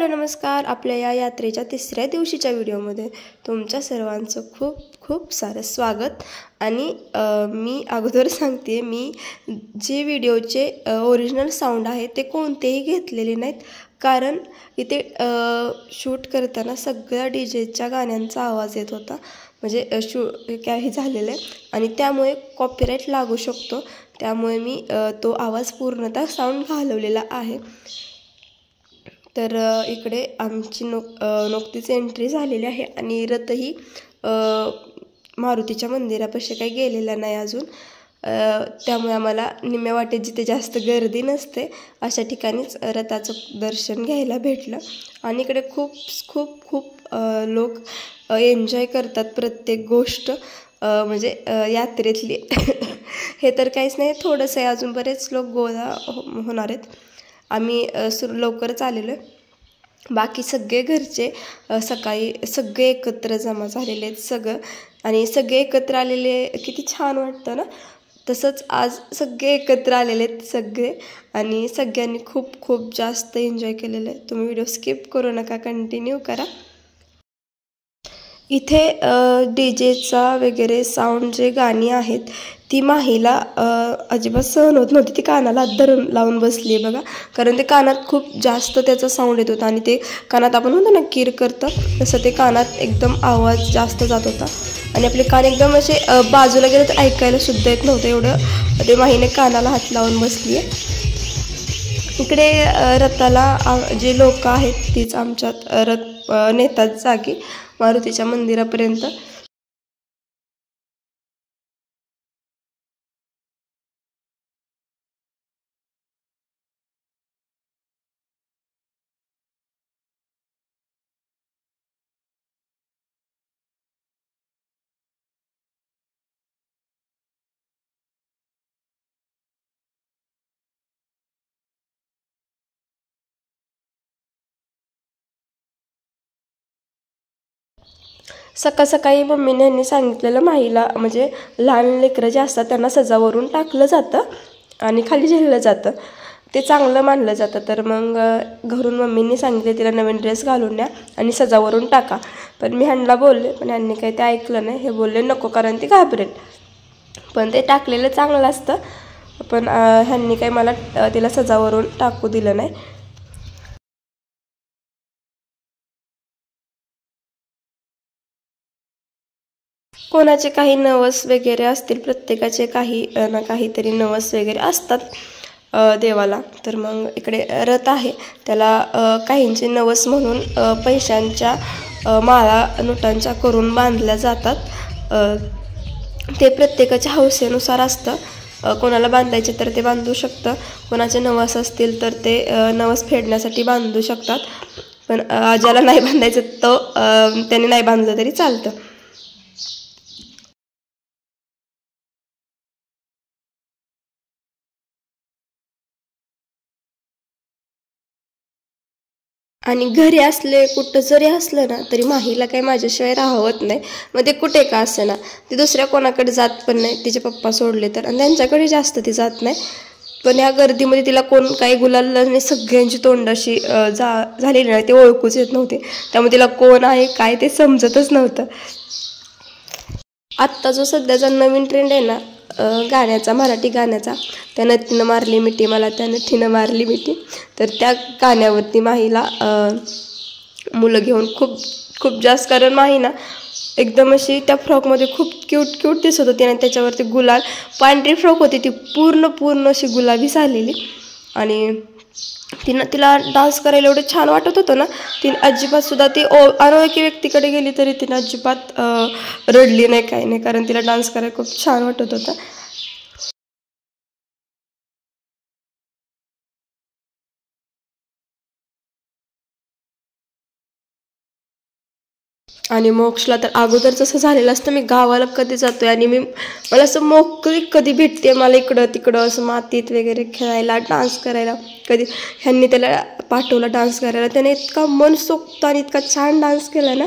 Hello नमस्कार. आपल्या या यात्रेच्या तिसऱ्या दिवशीच्या व्हिडिओमध्ये तुमच्या सर्वांचं खूप खूप सारं स्वागत. आणि मी अगोदर सांगते, मी जे व्हिडिओचे ओरिजिनल साऊंड आहे ते कोणतेही घेतलेले नाहीत, कारण इथे शूट करताना सगळ्या डीजेच्या गाण्यांचा आवाज येत होता. म्हणजे काही झालेलं आहे आणि त्यामुळे कॉपीराईट लागू शकतो. त्यामुळे मी तो आवाज पूर्णतः साऊंड घालवलेला आहे. तर इकडे आमची नुकतीच एंट्री झालेली आहे आणि रथही मारुतीच्या मंदिरापाशी काही गेलेला नाही अजून. त्यामुळे आम्हाला निम्म्या वाटेत जिथे जास्त गर्दी नसते अशा ठिकाणीच रथाचं दर्शन घ्यायला भेटलं. आणि इकडे खूप खूप खूप लोक एन्जॉय करतात प्रत्येक गोष्ट, म्हणजे यात्रेतली. हे तर काहीच नाही, थोडंसं आहे अजून, बरेच लोक गोळा होणार आहेत. आम्ही लवकरच आलेलो आहे. बाकी सगळे घरचे सकाळी सगळे एकत्र जमा झालेले आहेत सगळं, आणि सगळे एकत्र आलेले किती छान वाटतं ना. तसंच आज सगळे एकत्र आलेले आहेत सगळे, आणि सगळ्यांनी खूप खूप जास्त एन्जॉय केलेलं आहे. तुम्ही व्हिडिओ स्किप करू नका, कंटिन्यू करा. इथे डीजेचा वगैरे साऊंड जे गाणी आहेत ती माहीला अजिबात सहन होत नव्हती. ती कानाला हात धरून लावून बसली आहे बघा, कारण ते कानात खूप जास्त त्याचा साऊंड येत होता आणि ते कानात आपण म्हणतो ना कीर करतं, तसं ते कानात एकदम आवाज जास्त जात होता आणि आपले कान एकदम असे बाजूला गेले तर ऐकायला सुद्धा येत नव्हतं, एवढं ते माहीने कानाला हात लावून बसली आहे. इकडे रथाला जे लोक आहेत तीच आमच्यात रथ नेतात जागी मारुतीच्या मंदिरापर्यंत. सकाळ सकाळी मम्मीने यांनी सांगितलेलं माहीला, म्हणजे लहान लेकरं जे असतात त्यांना सजावरून टाकलं जातं आणि खाली झेललं जातं, ते चांगलं मानलं जातं. तर मग घरून मम्मींनी सांगितले तिला नवीन ड्रेस घालून द्या आणि सजावरून टाका. पण मी ह्यांना बोलले, पण ह्यांनी काही ते ऐकलं नाही. हे बोलले नको, कारण ती घाबरेल. पण ते टाकलेलं चांगलं असतं, पण ह्यांनी काही मला तिला सजावरून टाकू दिलं नाही. कोणाचे काही नवस वगैरे असतील, प्रत्येकाचे काही ना काहीतरी नवस वगैरे असतात देवाला. तर मग इकडे रथ आहे, त्याला काहींचे नवस म्हणून पैशांच्या माळा नोटांच्या करून बांधल्या जातात. ते प्रत्येकाच्या हौसेनुसार असतं. कोणाला बांधायचे तर ते बांधू शकतं, कोणाचे नवस असतील तर ते नवस फेडण्यासाठी बांधू शकतात. पण ज्याला नाही बांधायचं तो त्याने नाही बांधलं तरी चालतं. आणि घरी असले कुठं जरी असलं ना तरी माहीला काही माझ्याशिवाय राहवत नाही. मग ते कुठे का असे ना, ती दुसऱ्या कोणाकडे जात पण नाही, तिचे पप्पा सोडले तर, आणि त्यांच्याकडे जास्त ती जात नाही. पण या गर्दीमध्ये तिला कोण काही गुलाल नाही, सगळ्यांची तोंड अशी झालेली नाही, ते ओळखूच येत नव्हते. त्यामुळे तिला कोण आहे काय ते समजतच नव्हतं. आत्ता जो सध्याचा नवीन ट्रेंड आहे ना गाण्याचा, मराठी गाण्याचा, त्या नथीनं मारली मिठी मला, त्या नथीनं मारली मिठी, तर त्या गाण्यावरती माहीला मुलं घेऊन खूप खूप जास्त, कारण माही ना एकदम अशी त्या फ्रॉकमध्ये खूप क्यूट क्यूट दिसत होती आणि त्याच्यावरती गुलाल, पांढरी फ्रॉक होती ती पूर्ण पूर्ण अशी गुलाबी झालेली. आणि तिला डान्स करायला एवढं छान वाटत होतं ना, तिने अजिबात सुद्धा ती अनोळखी व्यक्तीकडे गेली तरी तिने अजिबात रडली नाही, काही नाही, कारण तिला डान्स करायला खूप छान वाटत होता. आणि मोक्षला तर अगोदर जसं झालेलं असतं, मी गावाला कधी जातोय आणि मला असं मोकळी कधी भेटते, मला इकडं तिकडं असं मातीत वगैरे खेळायला, डान्स करायला. कधी ह्यांनी त्याला पाठवला डान्स करायला, त्याने इतका मनसोक्त आणि इतका छान डान्स केला ना.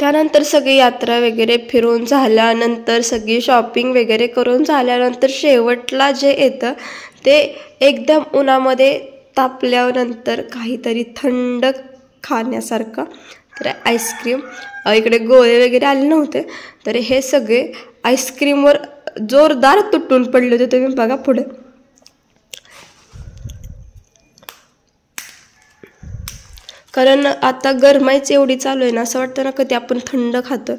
त्यानंतर सगळी यात्रा वगैरे फिरून झाल्यानंतर सगळी शॉपिंग वगैरे करून झाल्यानंतर शेवटला जे येतं ते एकदम उन्हामध्ये तापल्यानंतर काहीतरी थंड खाण्यासारखं, तर आईस्क्रीम. इकडे गोळे वगैरे आले नव्हते, तर हे सगळे आईस्क्रीमवर जोरदार तुटून पडले होते. तुम्ही बघा पुढे. कारण आता गरमाईच एवढी चालू आहे ना, असं वाटतं ना कधी आपण थंड खातो.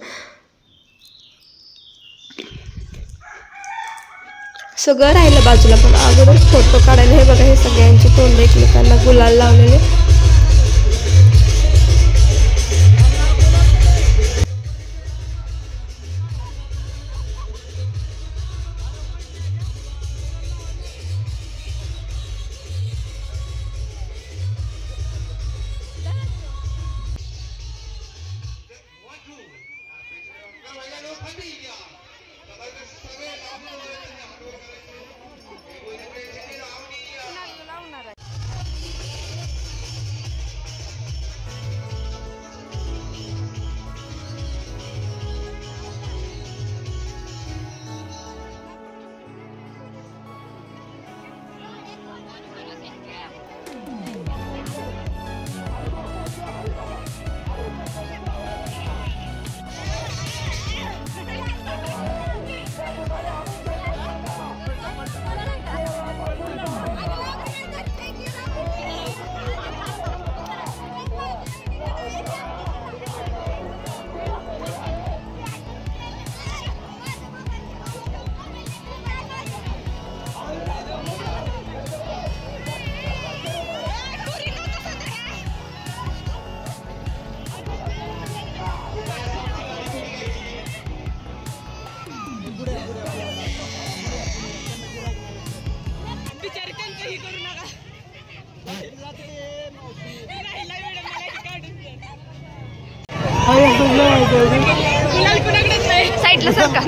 सगळं राहिलं बाजूला, पण अगोदर फोटो काढायला हे बघा, हे सगळ्यांची तोंड एकमेकांना गुलाल लावलेले. साईडला सरका.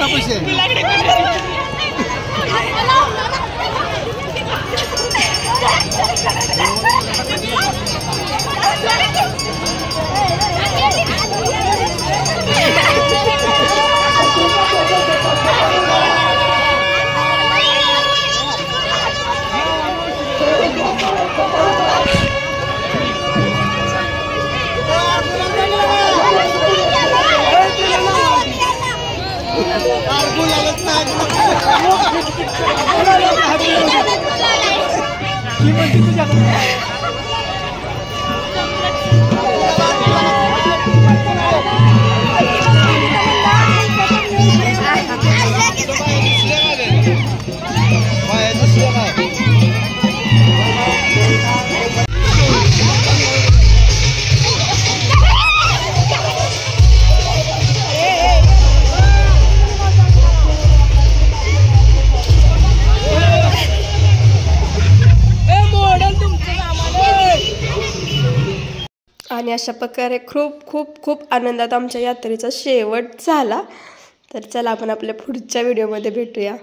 आणि अशा प्रकारे खूप खूप खूप आनंदात आमच्या यात्रेचा शेवट झाला. तर चला आपण आपल्या पुढच्या व्हिडिओमध्ये भेटूया.